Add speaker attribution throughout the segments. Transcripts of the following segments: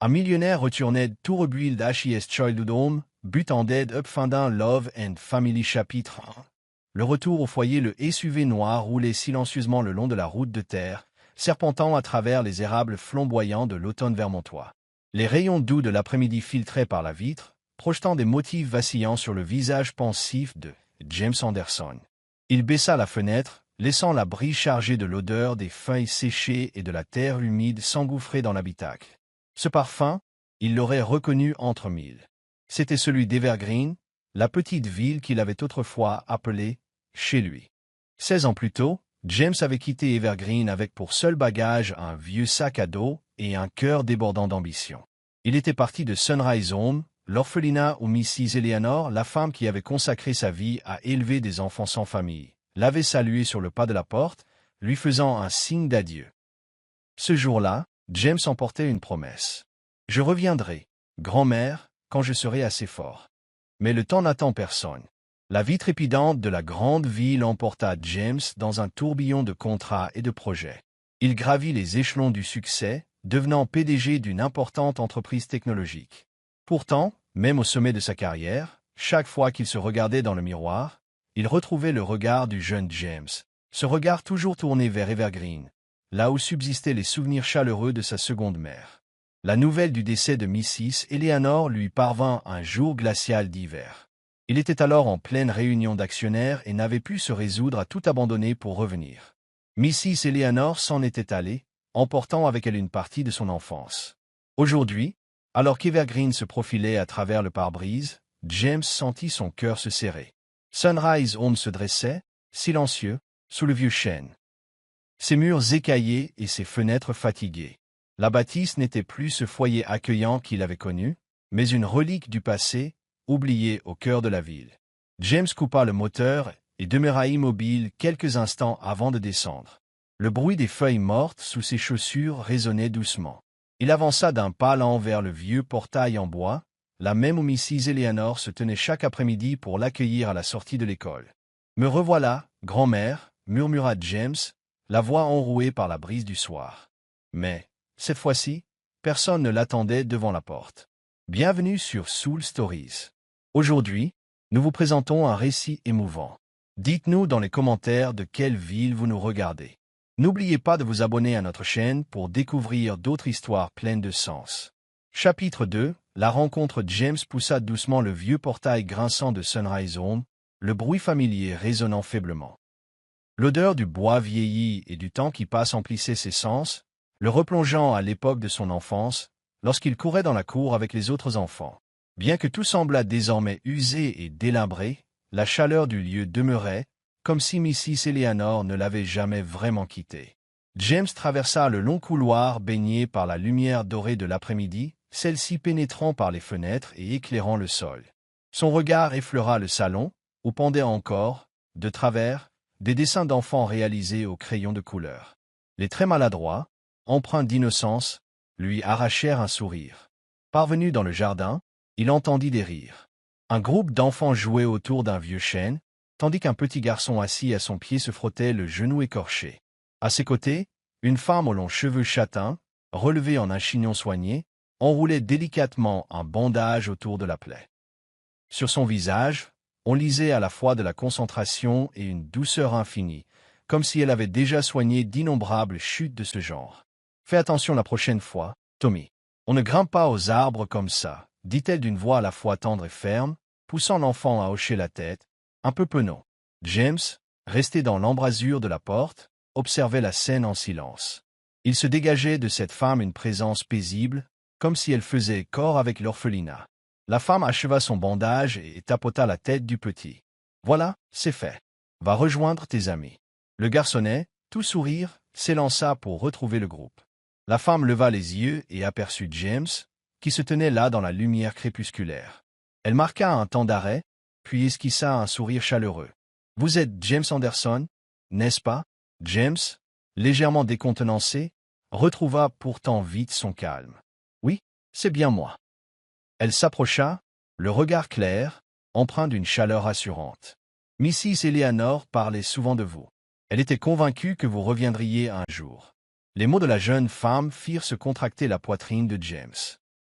Speaker 1: Un millionnaire retournait tout rebuild HIS Childhood but en dead up fin d'un Love and Family chapitre 1. Le retour au foyer, le SUV noir roulait silencieusement le long de la route de terre, serpentant à travers les érables flamboyants de l'automne vermontois. Les rayons doux de l'après-midi filtraient par la vitre, projetant des motifs vacillants sur le visage pensif de James Anderson. Il baissa la fenêtre, laissant la brise chargée de l'odeur des feuilles séchées et de la terre humide s'engouffrer dans l'habitacle. Ce parfum, il l'aurait reconnu entre mille. C'était celui d'Evergreen, la petite ville qu'il avait autrefois appelée chez lui. 16 ans plus tôt, James avait quitté Evergreen avec pour seul bagage un vieux sac à dos et un cœur débordant d'ambition. Il était parti de Sunrise Home, l'orphelinat où Mrs. Eleanor, la femme qui avait consacré sa vie à élever des enfants sans famille, l'avait salué sur le pas de la porte, lui faisant un signe d'adieu. Ce jour-là, James emportait une promesse. « Je reviendrai, grand-mère, quand je serai assez fort. » Mais le temps n'attend personne. La vie trépidante de la grande ville emporta James dans un tourbillon de contrats et de projets. Il gravit les échelons du succès, devenant PDG d'une importante entreprise technologique. Pourtant, même au sommet de sa carrière, chaque fois qu'il se regardait dans le miroir, il retrouvait le regard du jeune James, ce regard toujours tourné vers Evergreen, là où subsistaient les souvenirs chaleureux de sa seconde mère. La nouvelle du décès de Mrs. Eleanor lui parvint un jour glacial d'hiver. Il était alors en pleine réunion d'actionnaires et n'avait pu se résoudre à tout abandonner pour revenir. Mrs. Eleanor s'en était allée, emportant avec elle une partie de son enfance. Aujourd'hui, alors qu'Evergreen se profilait à travers le pare-brise, James sentit son cœur se serrer. Sunrise Home se dressait, silencieux, sous le vieux chêne. Ses murs écaillés et ses fenêtres fatiguées. La bâtisse n'était plus ce foyer accueillant qu'il avait connu, mais une relique du passé, oubliée au cœur de la ville. James coupa le moteur et demeura immobile quelques instants avant de descendre. Le bruit des feuilles mortes sous ses chaussures résonnait doucement. Il avança d'un pas lent vers le vieux portail en bois, la même où Mrs. Eleanor se tenait chaque après-midi pour l'accueillir à la sortie de l'école. « Me revoilà, grand-mère, » murmura James, la voix enrouée par la brise du soir. Mais, cette fois-ci, personne ne l'attendait devant la porte. Bienvenue sur Soul Stories. Aujourd'hui, nous vous présentons un récit émouvant. Dites-nous dans les commentaires de quelle ville vous nous regardez. N'oubliez pas de vous abonner à notre chaîne pour découvrir d'autres histoires pleines de sens. Chapitre 2. La rencontre. James poussa doucement le vieux portail grinçant de Sunrise Home, le bruit familier résonnant faiblement. L'odeur du bois vieilli et du temps qui passe emplissait ses sens, le replongeant à l'époque de son enfance, lorsqu'il courait dans la cour avec les autres enfants. Bien que tout semblât désormais usé et délabré, la chaleur du lieu demeurait, comme si Mrs. Eleanor ne l'avait jamais vraiment quitté. James traversa le long couloir baigné par la lumière dorée de l'après-midi, celle-ci pénétrant par les fenêtres et éclairant le sol. Son regard effleura le salon, où pendaient encore, de travers, des dessins d'enfants réalisés au crayon de couleur. Les traits maladroits, empreints d'innocence, lui arrachèrent un sourire. Parvenu dans le jardin, il entendit des rires. Un groupe d'enfants jouait autour d'un vieux chêne, tandis qu'un petit garçon assis à son pied se frottait le genou écorché. À ses côtés, une femme aux longs cheveux châtains, relevés en un chignon soigné, enroulait délicatement un bandage autour de la plaie. Sur son visage, on lisait à la fois de la concentration et une douceur infinie, comme si elle avait déjà soigné d'innombrables chutes de ce genre. « Fais attention la prochaine fois, Tommy. On ne grimpe pas aux arbres comme ça, » dit-elle d'une voix à la fois tendre et ferme, poussant l'enfant à hocher la tête, un peu penaud. James, resté dans l'embrasure de la porte, observait la scène en silence. Il se dégageait de cette femme une présence paisible, comme si elle faisait corps avec l'orphelinat. La femme acheva son bandage et tapota la tête du petit. « Voilà, c'est fait. Va rejoindre tes amis. » Le garçonnet, tout sourire, s'élança pour retrouver le groupe. La femme leva les yeux et aperçut James, qui se tenait là dans la lumière crépusculaire. Elle marqua un temps d'arrêt, puis esquissa un sourire chaleureux. « Vous êtes James Anderson, n'est-ce pas ?» James, légèrement décontenancé, retrouva pourtant vite son calme. « Oui, c'est bien moi. » Elle s'approcha, le regard clair, empreint d'une chaleur assurante. « Mrs. Eleanor parlait souvent de vous. Elle était convaincue que vous reviendriez un jour. » Les mots de la jeune femme firent se contracter la poitrine de James.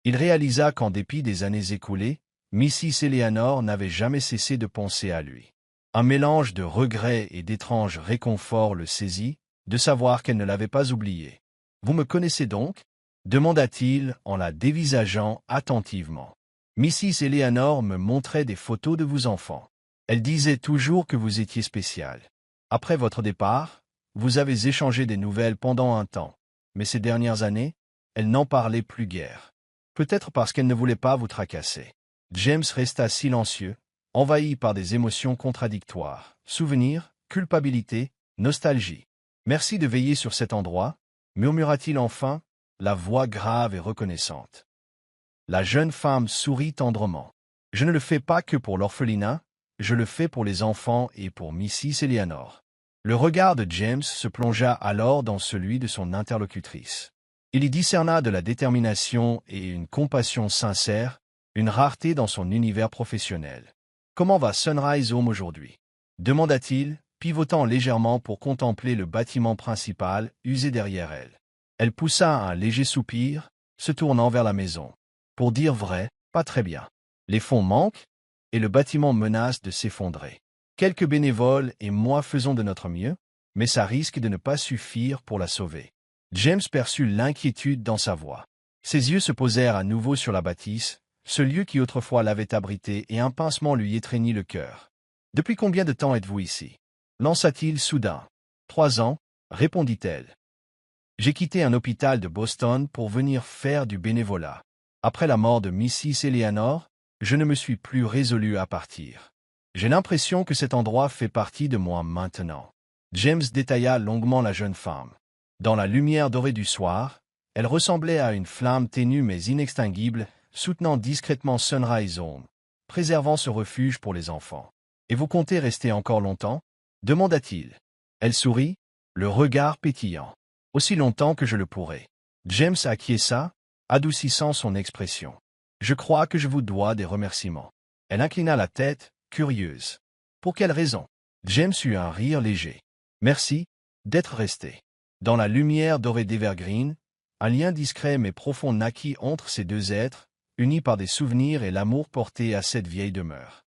Speaker 1: Il réalisa qu'en dépit des années écoulées, Mrs. Eleanor n'avait jamais cessé de penser à lui. Un mélange de regrets et d'étranges réconforts le saisit, de savoir qu'elle ne l'avait pas oublié. « Vous me connaissez donc ?» demanda-t-il en la dévisageant attentivement. « Mrs. Eleanor me montrait des photos de vos enfants. Elle disait toujours que vous étiez spécial. Après votre départ, vous avez échangé des nouvelles pendant un temps, mais ces dernières années, elle n'en parlait plus guère. Peut-être parce qu'elle ne voulait pas vous tracasser. » James resta silencieux, envahi par des émotions contradictoires. Souvenirs, culpabilité, nostalgie. « Merci de veiller sur cet endroit, » murmura-t-il enfin, la voix grave et reconnaissante. La jeune femme sourit tendrement. « Je ne le fais pas que pour l'orphelinat, je le fais pour les enfants et pour Mrs. Eleanor. » Le regard de James se plongea alors dans celui de son interlocutrice. Il y discerna de la détermination et une compassion sincère, une rareté dans son univers professionnel. « Comment va Sunrise Home aujourd'hui » demanda-t-il, pivotant légèrement pour contempler le bâtiment principal usé derrière elle. Elle poussa un léger soupir, se tournant vers la maison. « Pour dire vrai, pas très bien. Les fonds manquent, et le bâtiment menace de s'effondrer. Quelques bénévoles et moi faisons de notre mieux, mais ça risque de ne pas suffire pour la sauver. » James perçut l'inquiétude dans sa voix. Ses yeux se posèrent à nouveau sur la bâtisse, ce lieu qui autrefois l'avait abrité, et un pincement lui étreignit le cœur. « Depuis combien de temps êtes-vous ici » lança-t-il soudain. « 3 ans, répondit-elle. J'ai quitté un hôpital de Boston pour venir faire du bénévolat. Après la mort de Mrs. Eleanor, je ne me suis plus résolu à partir. J'ai l'impression que cet endroit fait partie de moi maintenant. » James détailla longuement la jeune femme. Dans la lumière dorée du soir, elle ressemblait à une flamme ténue mais inextinguible, soutenant discrètement Sunrise Home, préservant ce refuge pour les enfants. « Et vous comptez rester encore longtemps » demanda-t-il. Elle sourit, le regard pétillant. « Aussi longtemps que je le pourrai. » James acquiesça, adoucissant son expression. « Je crois que je vous dois des remerciements. » Elle inclina la tête, curieuse. « Pour quelle raison ?» James eut un rire léger. « Merci d'être resté. » Dans la lumière dorée d'Evergreen, un lien discret mais profond naquit entre ces deux êtres, unis par des souvenirs et l'amour porté à cette vieille demeure.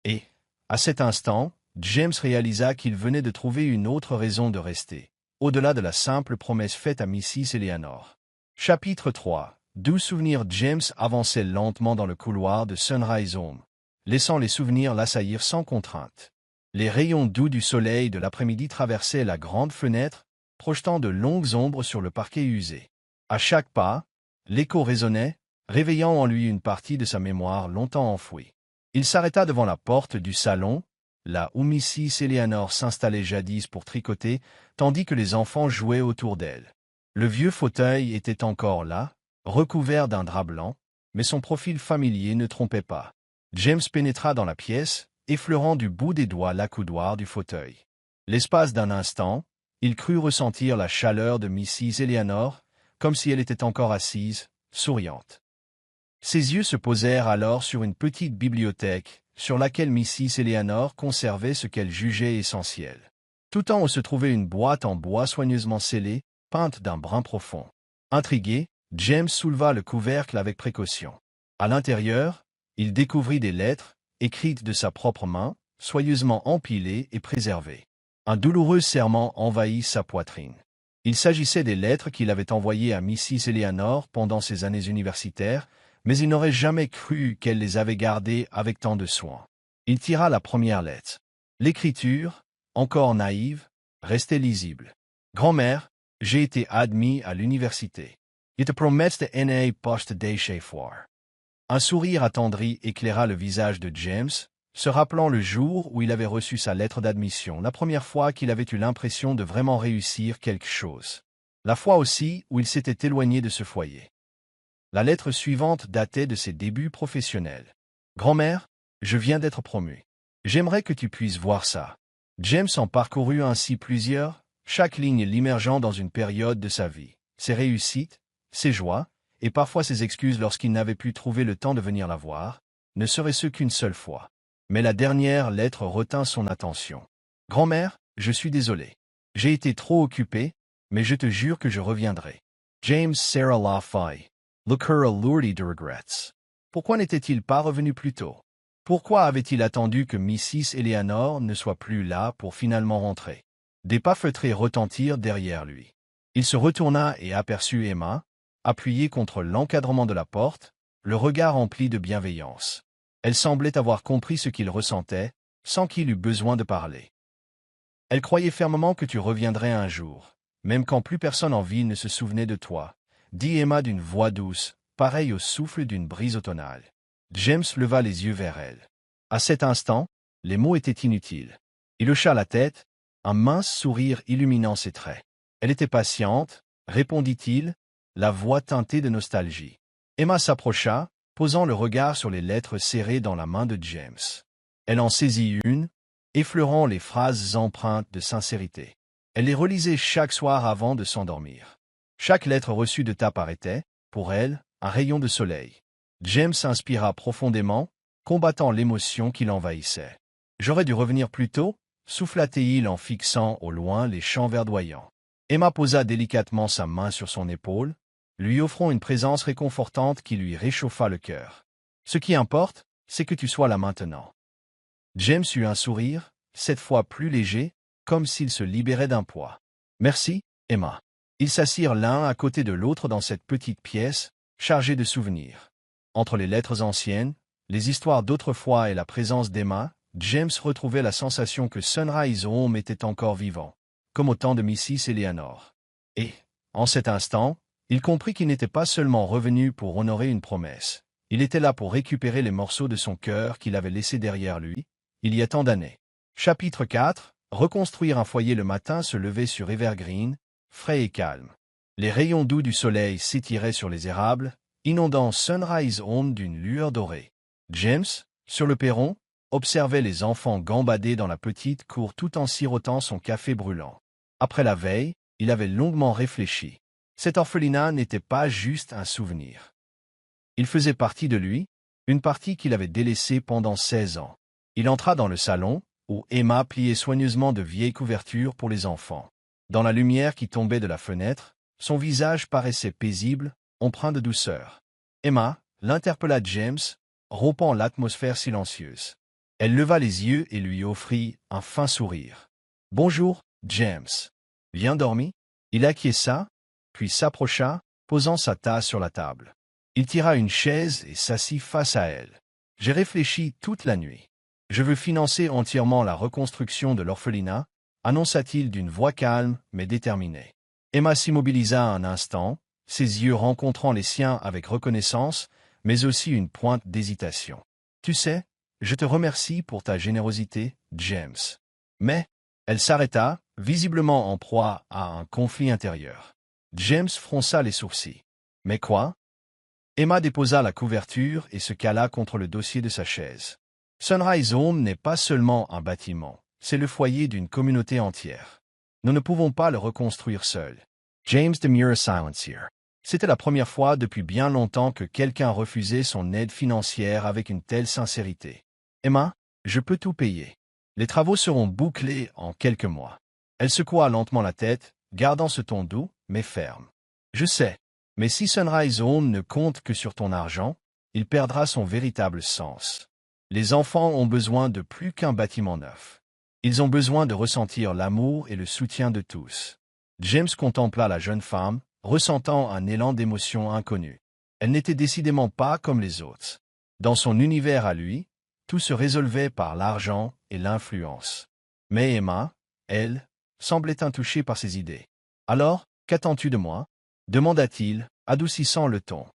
Speaker 1: Et, à cet instant, James réalisa qu'il venait de trouver une autre raison de rester, au-delà de la simple promesse faite à Mrs. Eleanor. Chapitre 3. 12 souvenirs. James avançait lentement dans le couloir de Sunrise Home, laissant les souvenirs l'assaillir sans contrainte. Les rayons doux du soleil de l'après-midi traversaient la grande fenêtre, projetant de longues ombres sur le parquet usé. À chaque pas, l'écho résonnait, réveillant en lui une partie de sa mémoire longtemps enfouie. Il s'arrêta devant la porte du salon, là où Mrs. Eleanor s'installait jadis pour tricoter, tandis que les enfants jouaient autour d'elle. Le vieux fauteuil était encore là, recouvert d'un drap blanc, mais son profil familier ne trompait pas. James pénétra dans la pièce, effleurant du bout des doigts l'accoudoir du fauteuil. L'espace d'un instant, il crut ressentir la chaleur de Mrs. Eleanor, comme si elle était encore assise, souriante. Ses yeux se posèrent alors sur une petite bibliothèque, sur laquelle Mrs. Eleanor conservait ce qu'elle jugeait essentiel. Tout en haut se trouvait une boîte en bois soigneusement scellée, peinte d'un brun profond. Intrigué, James souleva le couvercle avec précaution. À l'intérieur, il découvrit des lettres, écrites de sa propre main, soigneusement empilées et préservées. Un douloureux serrement envahit sa poitrine. Il s'agissait des lettres qu'il avait envoyées à Mrs. Eleanor pendant ses années universitaires, mais il n'aurait jamais cru qu'elle les avait gardées avec tant de soin. Il tira la première lettre. L'écriture, encore naïve, restait lisible. « Grand-mère, j'ai été admis à l'université. Je te promets de n'ai pas de chez foire. » Un sourire attendri éclaira le visage de James, se rappelant le jour où il avait reçu sa lettre d'admission, la première fois qu'il avait eu l'impression de vraiment réussir quelque chose. La fois aussi où il s'était éloigné de ce foyer. La lettre suivante datait de ses débuts professionnels. « Grand-mère, je viens d'être promu. J'aimerais que tu puisses voir ça. » James en parcourut ainsi plusieurs, chaque ligne l'immergeant dans une période de sa vie, ses réussites, ses joies, et parfois ses excuses lorsqu'il n'avait pu trouver le temps de venir la voir, ne serait-ce qu'une seule fois. Mais la dernière lettre retint son attention. « Grand-mère, je suis désolé. J'ai été trop occupé, mais je te jure que je reviendrai. James Sarah Lafay. » Look her allured de regrets. Pourquoi n'était-il pas revenu plus tôt? Pourquoi avait-il attendu que Mrs. Eleanor ne soit plus là pour finalement rentrer? Des pas feutrés retentirent derrière lui. Il se retourna et aperçut Emma, appuyée contre l'encadrement de la porte, le regard empli de bienveillance. Elle semblait avoir compris ce qu'il ressentait, sans qu'il eût besoin de parler. Elle croyait fermement que tu reviendrais un jour, même quand plus personne en ville ne se souvenait de toi, dit Emma d'une voix douce, pareille au souffle d'une brise automnale. James leva les yeux vers elle. À cet instant, les mots étaient inutiles. Il hocha la tête, un mince sourire illuminant ses traits. Elle était patiente, répondit-il, la voix teintée de nostalgie. Emma s'approcha, posant le regard sur les lettres serrées dans la main de James. Elle en saisit une, effleurant les phrases empreintes de sincérité. Elle les relisait chaque soir avant de s'endormir. Chaque lettre reçue de ta part était, pour elle, un rayon de soleil. James s'inspira profondément, combattant l'émotion qui l'envahissait. « J'aurais dû revenir plus tôt » souffla-t-il en fixant au loin les champs verdoyants. Emma posa délicatement sa main sur son épaule, lui offrant une présence réconfortante qui lui réchauffa le cœur. « Ce qui importe, c'est que tu sois là maintenant. » James eut un sourire, cette fois plus léger, comme s'il se libérait d'un poids. « Merci, Emma. » Ils s'assirent l'un à côté de l'autre dans cette petite pièce, chargée de souvenirs. Entre les lettres anciennes, les histoires d'autrefois et la présence d'Emma, James retrouvait la sensation que Sunrise Home était encore vivant, comme au temps de Mrs. Eleanor. Et, en cet instant, il comprit qu'il n'était pas seulement revenu pour honorer une promesse. Il était là pour récupérer les morceaux de son cœur qu'il avait laissés derrière lui, il y a tant d'années. Chapitre 4. Reconstruire un foyer. Le matin se levait sur Evergreen, frais et calme. Les rayons doux du soleil s'étiraient sur les érables, inondant Sunrise Home d'une lueur dorée. James, sur le perron, observait les enfants gambader dans la petite cour tout en sirotant son café brûlant. Après la veille, il avait longuement réfléchi. Cet orphelinat n'était pas juste un souvenir. Il faisait partie de lui, une partie qu'il avait délaissée pendant 16 ans. Il entra dans le salon, où Emma pliait soigneusement de vieilles couvertures pour les enfants. Dans la lumière qui tombait de la fenêtre, son visage paraissait paisible, empreint de douceur. Emma, l'interpella James, rompant l'atmosphère silencieuse. Elle leva les yeux et lui offrit un fin sourire. « Bonjour, James. Bien dormi ?» Il acquiesça, puis s'approcha, posant sa tasse sur la table. Il tira une chaise et s'assit face à elle. « J'ai réfléchi toute la nuit. Je veux financer entièrement la reconstruction de l'orphelinat, annonça-t-il d'une voix calme mais déterminée. Emma s'immobilisa un instant, ses yeux rencontrant les siens avec reconnaissance, mais aussi une pointe d'hésitation. « Tu sais, je te remercie pour ta générosité, James. » Mais, elle s'arrêta, visiblement en proie à un conflit intérieur. James fronça les sourcils. « Mais quoi ?» Emma déposa la couverture et se cala contre le dossier de sa chaise. Sunrise Home n'est pas seulement un bâtiment, c'est le foyer d'une communauté entière. Nous ne pouvons pas le reconstruire seuls. James demurra silencieux. C'était la première fois depuis bien longtemps que quelqu'un refusait son aide financière avec une telle sincérité. « Emma, je peux tout payer. Les travaux seront bouclés en quelques mois. » Elle secoua lentement la tête, gardant ce ton doux, mais ferme. « Je sais, mais si Sunrise Home ne compte que sur ton argent, il perdra son véritable sens. Les enfants ont besoin de plus qu'un bâtiment neuf. Ils ont besoin de ressentir l'amour et le soutien de tous. » James contempla la jeune femme, ressentant un élan d'émotion inconnue. Elle n'était décidément pas comme les autres. Dans son univers à lui, tout se résolvait par l'argent et l'influence. Mais Emma, elle, semblait intouchée par ses idées. « Alors, qu'attends-tu de moi ?» demanda-t-il, adoucissant le ton.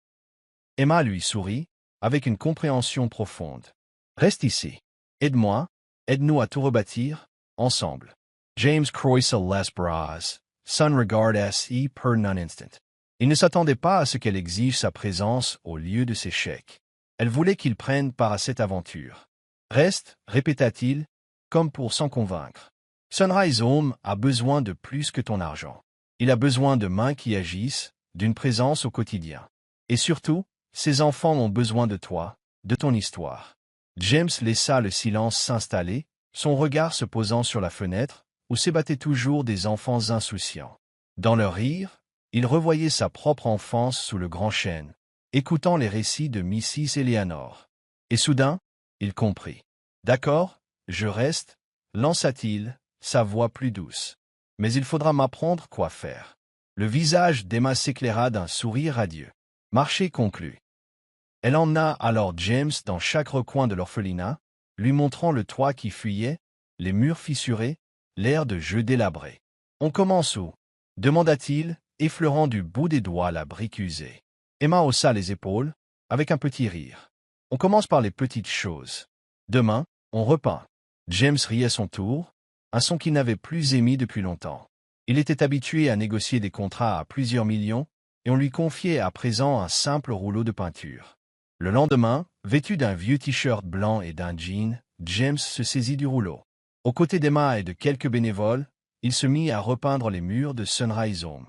Speaker 1: Emma lui sourit, avec une compréhension profonde. « Reste ici. Aide-moi, aide-nous à tout rebâtir, ensemble. » James croisa les bras, son regard si per un instant. Il ne s'attendait pas à ce qu'elle exige sa présence au lieu de ses chèques. Elle voulait qu'il prenne part à cette aventure. « Reste, répéta-t-il, comme pour s'en convaincre. Sunrise Home a besoin de plus que ton argent. Il a besoin de mains qui agissent, d'une présence au quotidien. Et surtout, ses enfants ont besoin de toi, de ton histoire. » James laissa le silence s'installer, son regard se posant sur la fenêtre, où s'ébattaient toujours des enfants insouciants. Dans leur rire, il revoyait sa propre enfance sous le grand chêne, écoutant les récits de Mrs. Eleanor. Et soudain, il comprit. « D'accord, je reste, lança-t-il, sa voix plus douce. Mais il faudra m'apprendre quoi faire. » Le visage d'Emma s'éclaira d'un sourire radieux. Marché conclu. Elle emmena alors James dans chaque recoin de l'orphelinat, lui montrant le toit qui fuyait, les murs fissurés, l'air de jeu délabré. « On commence où ?» demanda-t-il, effleurant du bout des doigts la brique usée. Emma haussa les épaules, avec un petit rire. « On commence par les petites choses. Demain, on repeint. » James riait à son tour, un son qu'il n'avait plus émis depuis longtemps. Il était habitué à négocier des contrats à plusieurs millions, et on lui confiait à présent un simple rouleau de peinture. Le lendemain, vêtu d'un vieux t-shirt blanc et d'un jean, James se saisit du rouleau. Aux côtés d'Emma et de quelques bénévoles, il se mit à repeindre les murs de Sunrise Home.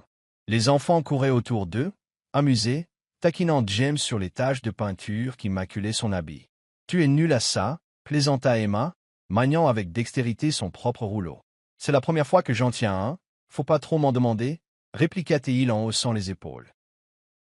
Speaker 1: Les enfants couraient autour d'eux, amusés, taquinant James sur les taches de peinture qui maculaient son habit. « Tu es nul à ça », plaisanta Emma, maniant avec dextérité son propre rouleau. « C'est la première fois que j'en tiens un, faut pas trop m'en demander », répliqua-t-il en haussant les épaules.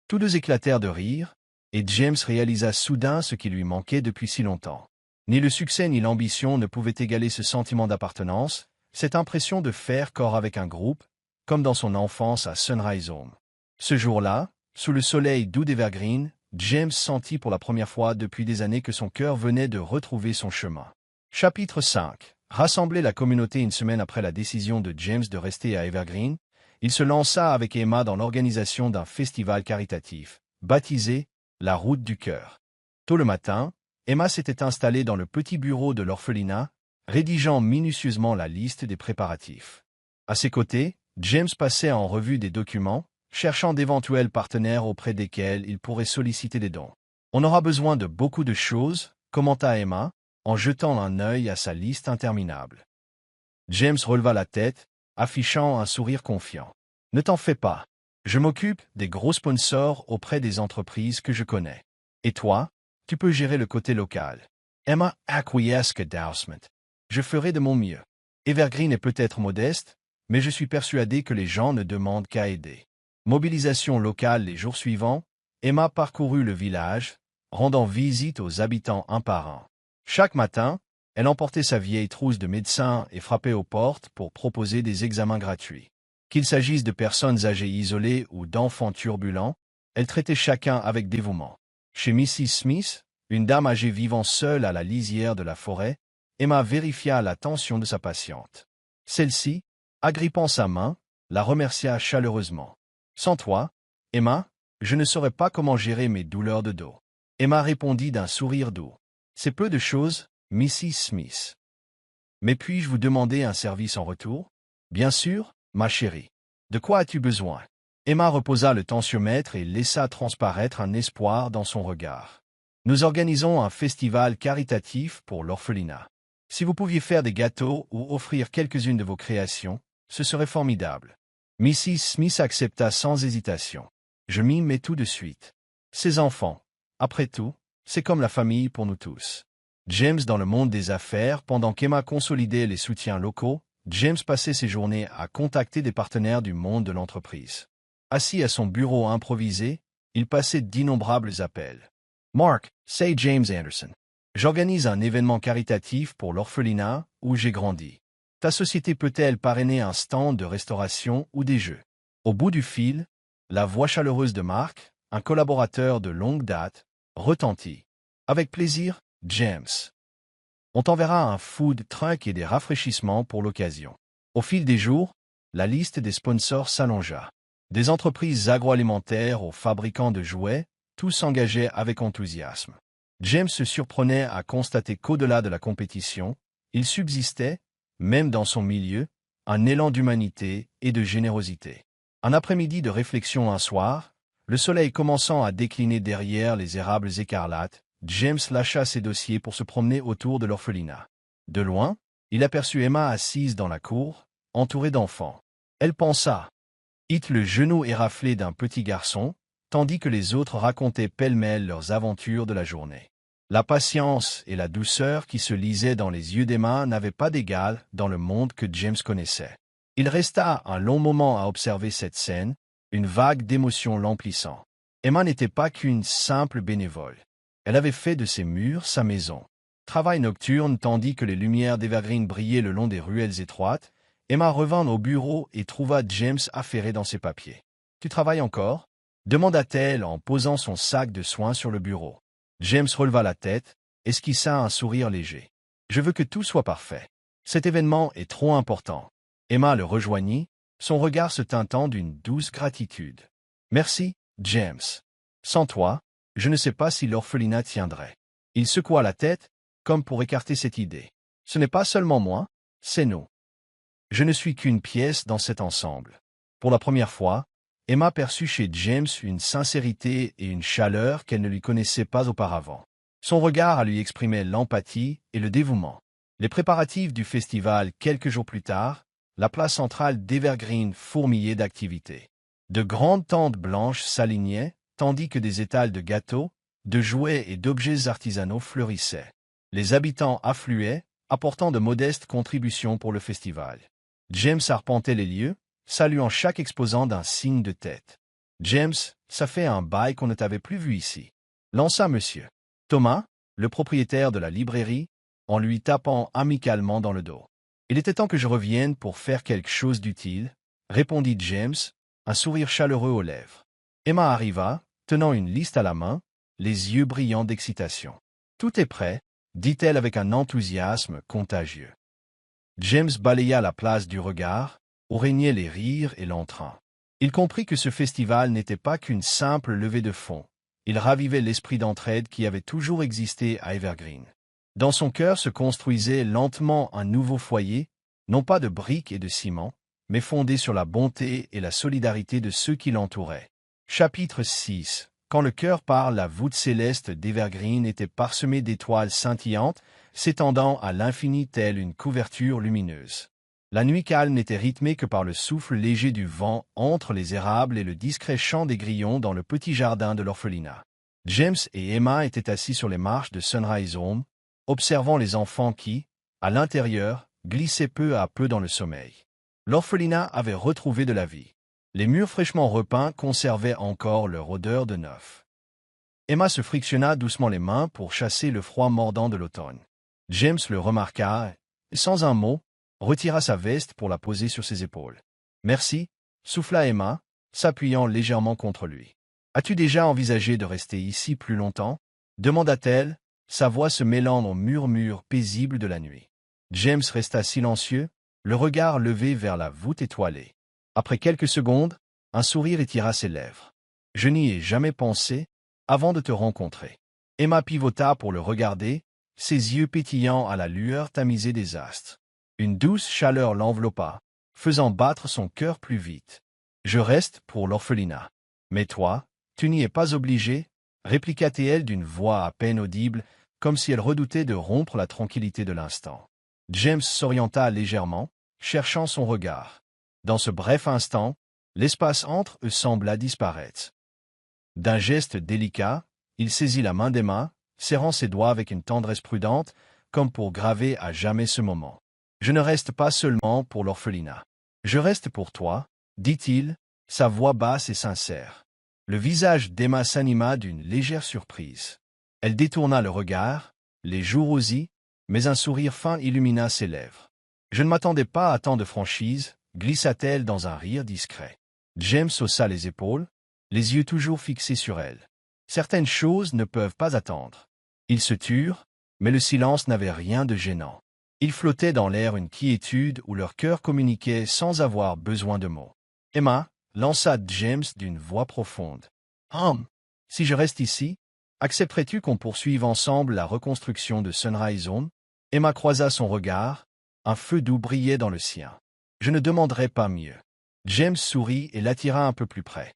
Speaker 1: Tous deux éclatèrent de rire, et James réalisa soudain ce qui lui manquait depuis si longtemps. Ni le succès ni l'ambition ne pouvaient égaler ce sentiment d'appartenance, cette impression de faire corps avec un groupe, comme dans son enfance à Sunrise Home. Ce jour-là, sous le soleil doux d'Evergreen, James sentit pour la première fois depuis des années que son cœur venait de retrouver son chemin. Chapitre 5. Rassembler la communauté une semaine après la décision de James de rester à Evergreen, il se lança avec Emma dans l'organisation d'un festival caritatif, baptisé « La Route du Cœur ». Tôt le matin, Emma s'était installée dans le petit bureau de l'orphelinat, rédigeant minutieusement la liste des préparatifs. À ses côtés, James passait en revue des documents, cherchant d'éventuels partenaires auprès desquels il pourrait solliciter des dons. « On aura besoin de beaucoup de choses », commenta Emma, en jetant un œil à sa liste interminable. James releva la tête, affichant un sourire confiant. « Ne t'en fais pas. Je m'occupe des gros sponsors auprès des entreprises que je connais. Et toi, tu peux gérer le côté local. » Emma acquiesça doucement. « Je ferai de mon mieux. Evergreen est peut-être modeste, mais je suis persuadé que les gens ne demandent qu'à aider. » Mobilisation locale les jours suivants, Emma parcourut le village, rendant visite aux habitants un par un. Chaque matin, elle emportait sa vieille trousse de médecin et frappait aux portes pour proposer des examens gratuits. Qu'il s'agisse de personnes âgées isolées ou d'enfants turbulents, elle traitait chacun avec dévouement. Chez Mrs. Smith, une dame âgée vivant seule à la lisière de la forêt, Emma vérifia la tension de sa patiente. Celle-ci, agrippant sa main, la remercia chaleureusement. « Sans toi, Emma, je ne saurais pas comment gérer mes douleurs de dos. » Emma répondit d'un sourire doux. « C'est peu de choses, Mrs. Smith. Mais puis-je vous demander un service en retour? »« Bien sûr, ma chérie. De quoi as-tu besoin ?» Emma reposa le tensiomètre et laissa transparaître un espoir dans son regard. « Nous organisons un festival caritatif pour l'orphelinat. Si vous pouviez faire des gâteaux ou offrir quelques-unes de vos créations, ce serait formidable. » Mrs. Smith accepta sans hésitation. « Je m'y mets tout de suite. Ces enfants, après tout, c'est comme la famille pour nous tous. » James dans le monde des affaires, pendant qu'Emma consolidait les soutiens locaux, James passait ses journées à contacter des partenaires du monde de l'entreprise. Assis à son bureau improvisé, il passait d'innombrables appels. « Mark, c'est James Anderson. J'organise un événement caritatif pour l'orphelinat où j'ai grandi. Ta société peut-elle parrainer un stand de restauration ou des jeux? » Au bout du fil, la voix chaleureuse de Mark, un collaborateur de longue date, retentit. « Avec plaisir, James. On t'enverra un food truck et des rafraîchissements pour l'occasion. » Au fil des jours, la liste des sponsors s'allongea. Des entreprises agroalimentaires aux fabricants de jouets, tous s'engageaient avec enthousiasme. James se surprenait à constater qu'au-delà de la compétition, il subsistait, même dans son milieu, un élan d'humanité et de générosité. Un après-midi de réflexion un soir, le soleil commençant à décliner derrière les érables écarlates, James lâcha ses dossiers pour se promener autour de l'orphelinat. De loin, il aperçut Emma assise dans la cour, entourée d'enfants. Elle pensa. Hit le genou éraflé d'un petit garçon, tandis que les autres racontaient pêle-mêle leurs aventures de la journée. La patience et la douceur qui se lisaient dans les yeux d'Emma n'avaient pas d'égal dans le monde que James connaissait. Il resta un long moment à observer cette scène, une vague d'émotion l'emplissant. Emma n'était pas qu'une simple bénévole. Elle avait fait de ses murs sa maison. Travail nocturne tandis que les lumières d'Evergreen brillaient le long des ruelles étroites, Emma revint au bureau et trouva James affairé dans ses papiers. « Tu travailles encore » demanda-t-elle en posant son sac de soins sur le bureau. James releva la tête, esquissa un sourire léger. « Je veux que tout soit parfait. Cet événement est trop important. » Emma le rejoignit, son regard se teintant d'une douce gratitude. « Merci, James. Sans toi, je ne sais pas si l'orphelinat tiendrait. » Il secoua la tête, comme pour écarter cette idée. « Ce n'est pas seulement moi, c'est nous. Je ne suis qu'une pièce dans cet ensemble. » Pour la première fois, Emma perçut chez James une sincérité et une chaleur qu'elle ne lui connaissait pas auparavant. Son regard lui exprimait l'empathie et le dévouement. Les préparatifs du festival quelques jours plus tard, la place centrale d'Evergreen fourmillait d'activités. De grandes tentes blanches s'alignaient, tandis que des étals de gâteaux, de jouets et d'objets artisanaux fleurissaient. Les habitants affluaient, apportant de modestes contributions pour le festival. James arpentait les lieux, saluant chaque exposant d'un signe de tête. « James, ça fait un bail qu'on ne t'avait plus vu ici. » lança monsieur Thomas, le propriétaire de la librairie, en lui tapant amicalement dans le dos. « Il était temps que je revienne pour faire quelque chose d'utile, » répondit James, un sourire chaleureux aux lèvres. Emma arriva, tenant une liste à la main, les yeux brillants d'excitation. « Tout est prêt, » dit-elle avec un enthousiasme contagieux. James balaya la place du regard, où régnaient les rires et l'entrain. Il comprit que ce festival n'était pas qu'une simple levée de fonds. Il ravivait l'esprit d'entraide qui avait toujours existé à Evergreen. Dans son cœur se construisait lentement un nouveau foyer, non pas de briques et de ciment, mais fondé sur la bonté et la solidarité de ceux qui l'entouraient. Chapitre 6. Quand le cœur parle, la voûte céleste d'Evergreen était parsemée d'étoiles scintillantes, s'étendant à l'infini telle une couverture lumineuse. La nuit calme n'était rythmée que par le souffle léger du vent entre les érables et le discret chant des grillons dans le petit jardin de l'orphelinat. James et Emma étaient assis sur les marches de Sunrise Home, observant les enfants qui, à l'intérieur, glissaient peu à peu dans le sommeil. L'orphelinat avait retrouvé de la vie. Les murs fraîchement repeints conservaient encore leur odeur de neuf. Emma se frictionna doucement les mains pour chasser le froid mordant de l'automne. James le remarqua et, sans un mot, retira sa veste pour la poser sur ses épaules. « Merci » souffla Emma, s'appuyant légèrement contre lui. « As-tu déjà envisagé de rester ici plus longtemps » demanda-t-elle, sa voix se mêlant au murmure paisible de la nuit. James resta silencieux, le regard levé vers la voûte étoilée. Après quelques secondes, un sourire étira ses lèvres. « Je n'y ai jamais pensé avant de te rencontrer. » Emma pivota pour le regarder, ses yeux pétillants à la lueur tamisée des astres. Une douce chaleur l'enveloppa, faisant battre son cœur plus vite. « Je reste pour l'orphelinat. Mais toi, tu n'y es pas obligé, » répliqua-t-elle d'une voix à peine audible, comme si elle redoutait de rompre la tranquillité de l'instant. James s'orienta légèrement, cherchant son regard. Dans ce bref instant, l'espace entre eux sembla disparaître. D'un geste délicat, il saisit la main d'Emma, serrant ses doigts avec une tendresse prudente, comme pour graver à jamais ce moment. « Je ne reste pas seulement pour l'orphelinat. Je reste pour toi, » dit-il, sa voix basse et sincère. Le visage d'Emma s'anima d'une légère surprise. Elle détourna le regard, les joues rosis, mais un sourire fin illumina ses lèvres. « Je ne m'attendais pas à tant de franchise, » glissa-t-elle dans un rire discret. James haussa les épaules, les yeux toujours fixés sur elle. Certaines choses ne peuvent pas attendre. Ils se turent, mais le silence n'avait rien de gênant. Il flottait dans l'air une quiétude où leur cœur communiquait sans avoir besoin de mots. Emma lança James d'une voix profonde. « Si je reste ici, accepterais-tu qu'on poursuive ensemble la reconstruction de Sunrise Home » Emma croisa son regard, un feu doux brillait dans le sien. « Je ne demanderais pas mieux. » James sourit et l'attira un peu plus près.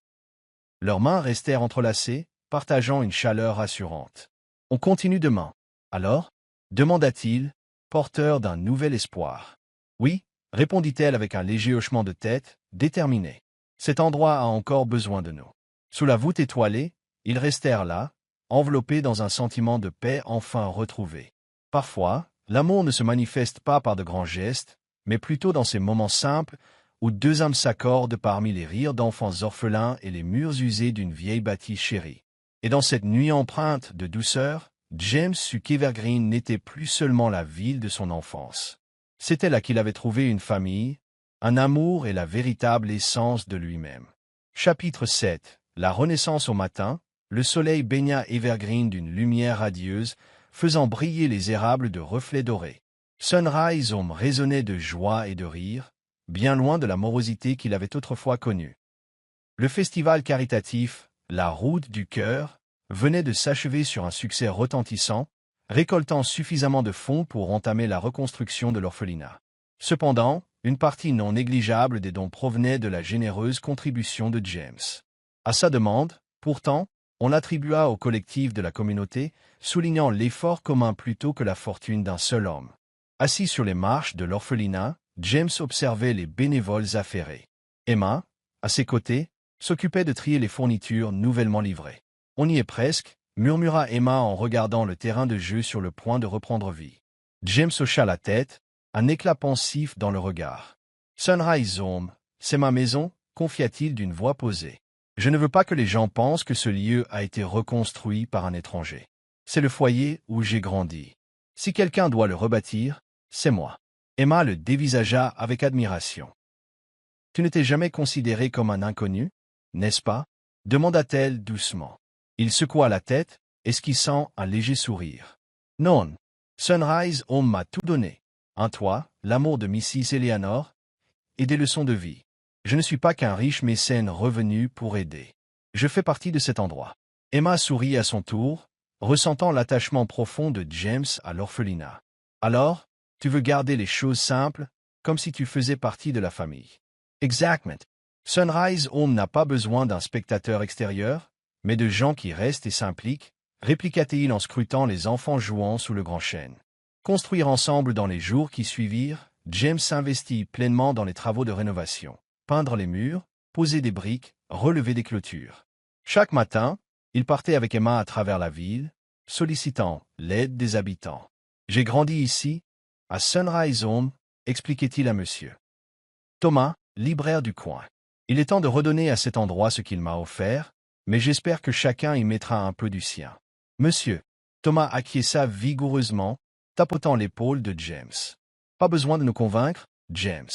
Speaker 1: Leurs mains restèrent entrelacées, partageant une chaleur rassurante. « On continue demain, alors » demanda-t-il, porteur d'un nouvel espoir. « Oui » répondit-elle avec un léger hochement de tête, déterminée. « Cet endroit a encore besoin de nous. » Sous la voûte étoilée, ils restèrent là, enveloppés dans un sentiment de paix enfin retrouvé. Parfois, l'amour ne se manifeste pas par de grands gestes, mais plutôt dans ces moments simples où deux âmes s'accordent parmi les rires d'enfants orphelins et les murs usés d'une vieille bâtisse chérie. Et dans cette nuit empreinte de douceur, James sut qu'Evergreen n'était plus seulement la ville de son enfance. C'était là qu'il avait trouvé une famille, un amour et la véritable essence de lui-même. Chapitre 7. La renaissance au matin, le soleil baigna Evergreen d'une lumière radieuse, faisant briller les érables de reflets dorés. Sunrise Home résonnait de joie et de rire, bien loin de la morosité qu'il avait autrefois connue. Le festival caritatif, la Route du Cœur, venait de s'achever sur un succès retentissant, récoltant suffisamment de fonds pour entamer la reconstruction de l'orphelinat. Cependant, une partie non négligeable des dons provenait de la généreuse contribution de James. À sa demande, pourtant, on l'attribua au collectif de la communauté, soulignant l'effort commun plutôt que la fortune d'un seul homme. Assis sur les marches de l'orphelinat, James observait les bénévoles affairés. Emma, à ses côtés, s'occupait de trier les fournitures nouvellement livrées. « On y est presque », murmura Emma en regardant le terrain de jeu sur le point de reprendre vie. James hocha la tête, un éclat pensif dans le regard. « Sunrise Home, c'est ma maison », confia-t-il d'une voix posée. « Je ne veux pas que les gens pensent que ce lieu a été reconstruit par un étranger. C'est le foyer où j'ai grandi. Si quelqu'un doit le rebâtir, c'est moi. » Emma le dévisagea avec admiration. « Tu n'étais jamais considéré comme un inconnu, n'est-ce pas ?» demanda-t-elle doucement. Il secoua la tête, esquissant un léger sourire. « Non, Sunrise Home m'a tout donné. Un toit, l'amour de Mrs. Eleanor, et des leçons de vie. Je ne suis pas qu'un riche mécène revenu pour aider. Je fais partie de cet endroit. » Emma sourit à son tour, ressentant l'attachement profond de James à l'orphelinat. « Alors, tu veux garder les choses simples, comme si tu faisais partie de la famille. » Exactement. Sunrise Home n'a pas besoin d'un spectateur extérieur, mais de gens qui restent et s'impliquent, répliqua-t-il en scrutant les enfants jouant sous le grand chêne. Construire ensemble dans les jours qui suivirent, James s'investit pleinement dans les travaux de rénovation. Peindre les murs, poser des briques, relever des clôtures. Chaque matin, il partait avec Emma à travers la ville, sollicitant l'aide des habitants. « J'ai grandi ici, à Sunrise Home », expliquait-il à monsieur Thomas, libraire du coin. « Il est temps de redonner à cet endroit ce qu'il m'a offert, mais j'espère que chacun y mettra un peu du sien. » Monsieur Thomas acquiesça vigoureusement, tapotant l'épaule de James. « Pas besoin de nous convaincre, James.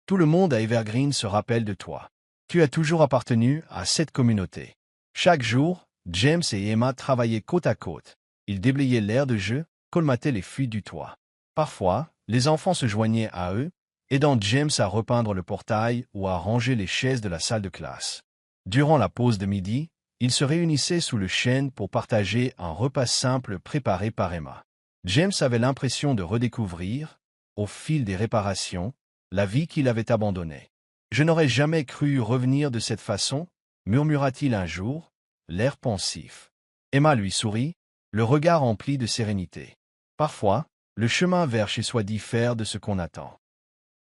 Speaker 1: Tout le monde à Evergreen se rappelle de toi. Tu as toujours appartenu à cette communauté. » Chaque jour, James et Emma travaillaient côte à côte. Ils déblayaient l'air de jeu, colmataient les fuites du toit. Parfois, les enfants se joignaient à eux, aidant James à repeindre le portail ou à ranger les chaises de la salle de classe. Durant la pause de midi, ils se réunissaient sous le chêne pour partager un repas simple préparé par Emma. James avait l'impression de redécouvrir, au fil des réparations, la vie qu'il avait abandonnée. « Je n'aurais jamais cru revenir de cette façon », murmura-t-il un jour, l'air pensif. Emma lui sourit, le regard empli de sérénité. Parfois, le chemin vers chez soi diffère de ce qu'on attend.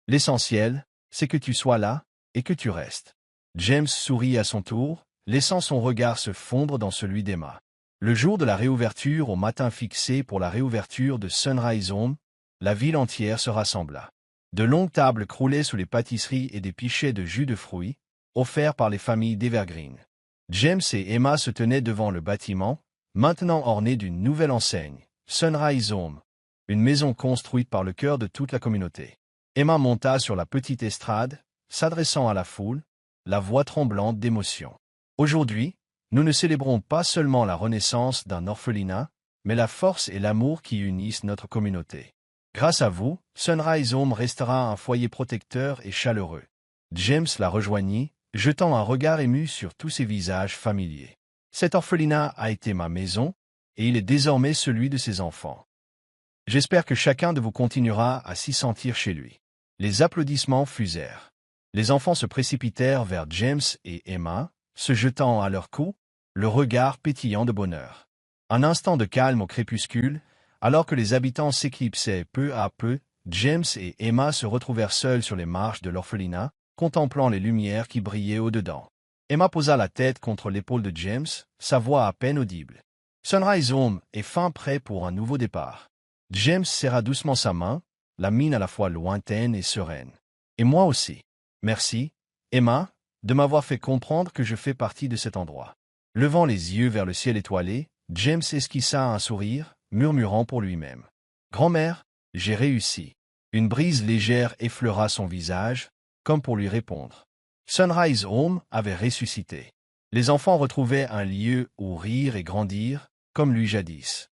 Speaker 1: L'essentiel, c'est que tu sois là et que tu restes. James sourit à son tour, laissant son regard se fondre dans celui d'Emma. Le jour de la réouverture, au matin fixé pour la réouverture de Sunrise Home, la ville entière se rassembla. De longues tables croulaient sous les pâtisseries et des pichets de jus de fruits, offerts par les familles d'Evergreen. James et Emma se tenaient devant le bâtiment, maintenant orné d'une nouvelle enseigne, Sunrise Home, une maison construite par le cœur de toute la communauté. Emma monta sur la petite estrade, s'adressant à la foule, la voix tremblante d'émotion. « Aujourd'hui, nous ne célébrons pas seulement la renaissance d'un orphelinat, mais la force et l'amour qui unissent notre communauté. Grâce à vous, Sunrise Home restera un foyer protecteur et chaleureux. » James la rejoignit, jetant un regard ému sur tous ces visages familiers. « Cet orphelinat a été ma maison, et il est désormais celui de ses enfants. J'espère que chacun de vous continuera à s'y sentir chez lui. » Les applaudissements fusèrent. Les enfants se précipitèrent vers James et Emma, se jetant à leur cou, le regard pétillant de bonheur. Un instant de calme au crépuscule, alors que les habitants s'éclipsaient peu à peu, James et Emma se retrouvèrent seuls sur les marches de l'orphelinat, contemplant les lumières qui brillaient au-dedans. Emma posa la tête contre l'épaule de James, sa voix à peine audible. « Sunrise Home est fin prêt pour un nouveau départ. » James serra doucement sa main, la mine à la fois lointaine et sereine. « Et moi aussi. » Merci, Emma, de m'avoir fait comprendre que je fais partie de cet endroit. Levant les yeux vers le ciel étoilé, James esquissa un sourire, murmurant pour lui-même. Grand-mère, j'ai réussi. Une brise légère effleura son visage, comme pour lui répondre. Sunrise Home avait ressuscité. Les enfants retrouvaient un lieu où rire et grandir, comme lui jadis.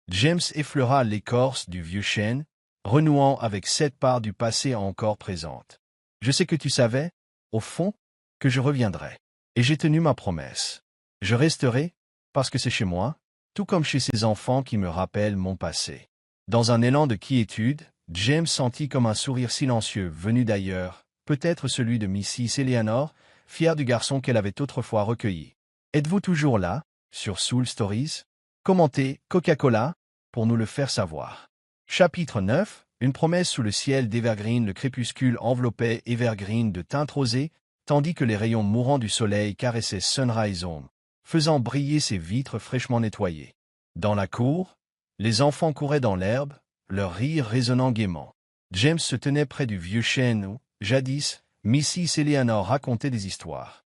Speaker 1: James effleura l'écorce du vieux chêne, renouant avec cette part du passé encore présente. Je sais que tu savais, au fond, que je reviendrai. Et j'ai tenu ma promesse. Je resterai, parce que c'est chez moi, tout comme chez ces enfants qui me rappellent mon passé. Dans un élan de quiétude, James sentit comme un sourire silencieux venu d'ailleurs, peut-être celui de Mrs. Eleanor, fière du garçon qu'elle avait autrefois recueilli. Êtes-vous toujours là, sur Soul Stories? Commentez Coca-Cola, pour nous le faire savoir. Chapitre 9. Une promesse sous le ciel d'Evergreen. Le crépuscule enveloppait Evergreen de teintes rosées, tandis que les rayons mourants du soleil caressaient Sunrise Home, faisant briller ses vitres fraîchement nettoyées. Dans la cour, les enfants couraient dans l'herbe, leur rire résonnant gaiement. James se tenait près du vieux chêne où, jadis, Mrs. Eleanor racontait des histoires.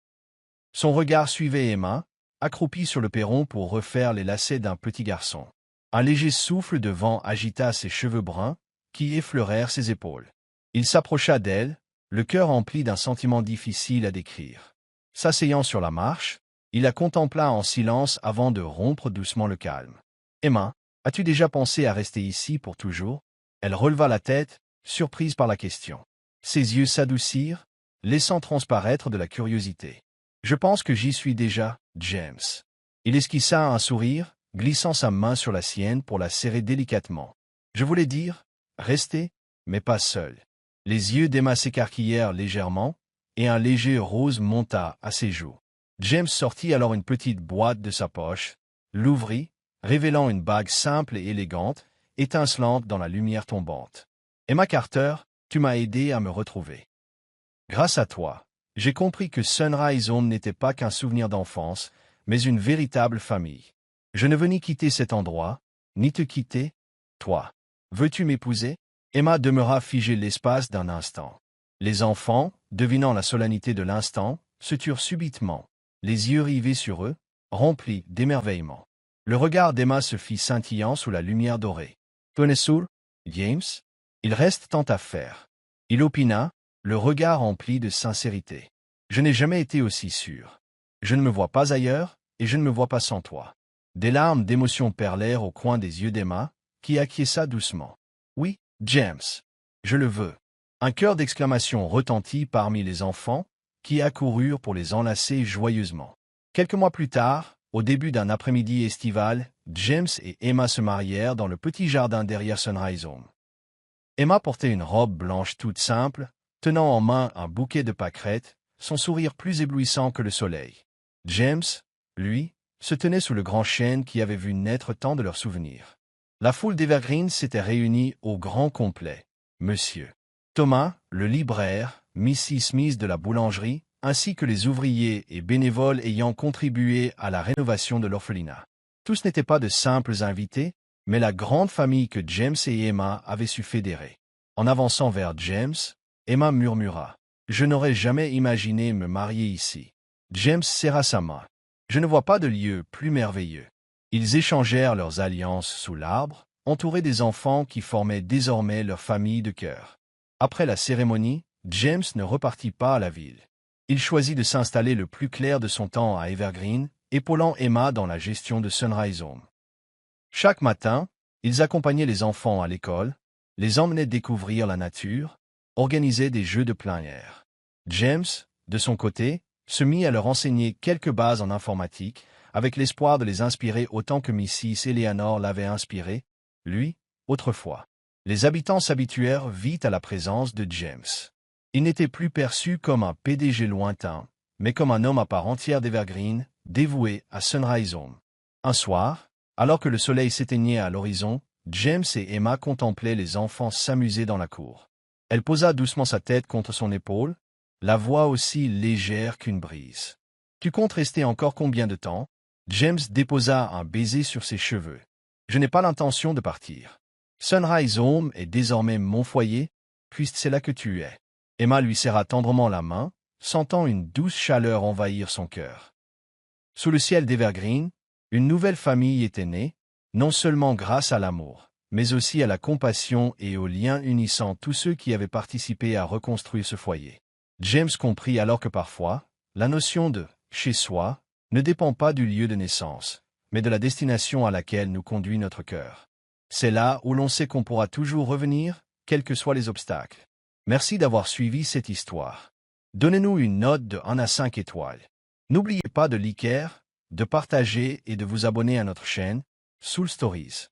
Speaker 1: Son regard suivait Emma, accroupie sur le perron pour refaire les lacets d'un petit garçon. Un léger souffle de vent agita ses cheveux bruns, qui effleurèrent ses épaules. Il s'approcha d'elle, le cœur empli d'un sentiment difficile à décrire. S'asseyant sur la marche, il la contempla en silence avant de rompre doucement le calme. « Emma, as-tu déjà pensé à rester ici pour toujours ?» Elle releva la tête, surprise par la question. Ses yeux s'adoucirent, laissant transparaître de la curiosité. « Je pense que j'y suis déjà, James. » Il esquissa un sourire, glissant sa main sur la sienne pour la serrer délicatement. « Je voulais dire, rester, mais pas seul. » Les yeux d'Emma s'écarquillèrent légèrement, et un léger rose monta à ses joues. James sortit alors une petite boîte de sa poche, l'ouvrit, révélant une bague simple et élégante, étincelante dans la lumière tombante. « Emma Carter, tu m'as aidé à me retrouver. Grâce à toi, j'ai compris que Sunrise Home n'était pas qu'un souvenir d'enfance, mais une véritable famille. Je ne veux ni quitter cet endroit, ni te quitter, toi. Veux-tu m'épouser ?» Emma demeura figée l'espace d'un instant. Les enfants, devinant la solennité de l'instant, se turent subitement, les yeux rivés sur eux, remplis d'émerveillement. Le regard d'Emma se fit scintillant sous la lumière dorée. « Connais-tu, James? Il reste tant à faire. » Il opina, le regard rempli de sincérité. « Je n'ai jamais été aussi sûr. Je ne me vois pas ailleurs, et je ne me vois pas sans toi. » Des larmes d'émotion perlèrent au coin des yeux d'Emma, qui acquiesça doucement. « Oui, James, je le veux. » Un chœur d'exclamation retentit parmi les enfants, qui accoururent pour les enlacer joyeusement. Quelques mois plus tard, au début d'un après-midi estival, James et Emma se marièrent dans le petit jardin derrière Sunrise Home. Emma portait une robe blanche toute simple, tenant en main un bouquet de pâquerettes, son sourire plus éblouissant que le soleil. James, lui, se tenait sous le grand chêne qui avait vu naître tant de leurs souvenirs. La foule d'Evergreen s'était réunie au grand complet. Monsieur Thomas, le libraire, Mrs. Smith de la boulangerie, ainsi que les ouvriers et bénévoles ayant contribué à la rénovation de l'orphelinat. Tous n'étaient pas de simples invités, mais la grande famille que James et Emma avaient su fédérer. En avançant vers James, Emma murmura « Je n'aurais jamais imaginé me marier ici. » James serra sa main. « Je ne vois pas de lieu plus merveilleux. » Ils échangèrent leurs alliances sous l'arbre, entourés des enfants qui formaient désormais leur famille de cœur. Après la cérémonie, James ne repartit pas à la ville. Il choisit de s'installer le plus clair de son temps à Evergreen, épaulant Emma dans la gestion de Sunrise Home. Chaque matin, ils accompagnaient les enfants à l'école, les emmenaient découvrir la nature, organisaient des jeux de plein air. James, de son côté, se mit à leur enseigner quelques bases en informatique, avec l'espoir de les inspirer autant que Mrs. Eleanor l'avait inspiré, lui, autrefois. Les habitants s'habituèrent vite à la présence de James. Il n'était plus perçu comme un PDG lointain, mais comme un homme à part entière d'Evergreen, dévoué à Sunrise Home. Un soir, alors que le soleil s'éteignait à l'horizon, James et Emma contemplaient les enfants s'amuser dans la cour. Elle posa doucement sa tête contre son épaule, la voix aussi légère qu'une brise. « Tu comptes rester encore combien de temps ?» James déposa un baiser sur ses cheveux. « Je n'ai pas l'intention de partir. Sunrise Home est désormais mon foyer, puisque c'est là que tu es. Emma lui serra tendrement la main, sentant une douce chaleur envahir son cœur. Sous le ciel d'Evergreen, une nouvelle famille était née, non seulement grâce à l'amour, mais aussi à la compassion et aux liens unissant tous ceux qui avaient participé à reconstruire ce foyer. James comprit alors que parfois, la notion de « chez soi » ne dépend pas du lieu de naissance, mais de la destination à laquelle nous conduit notre cœur. C'est là où l'on sait qu'on pourra toujours revenir, quels que soient les obstacles. Merci d'avoir suivi cette histoire. Donnez-nous une note de 1 à 5 étoiles. N'oubliez pas de liker, de partager et de vous abonner à notre chaîne, Soul Stories.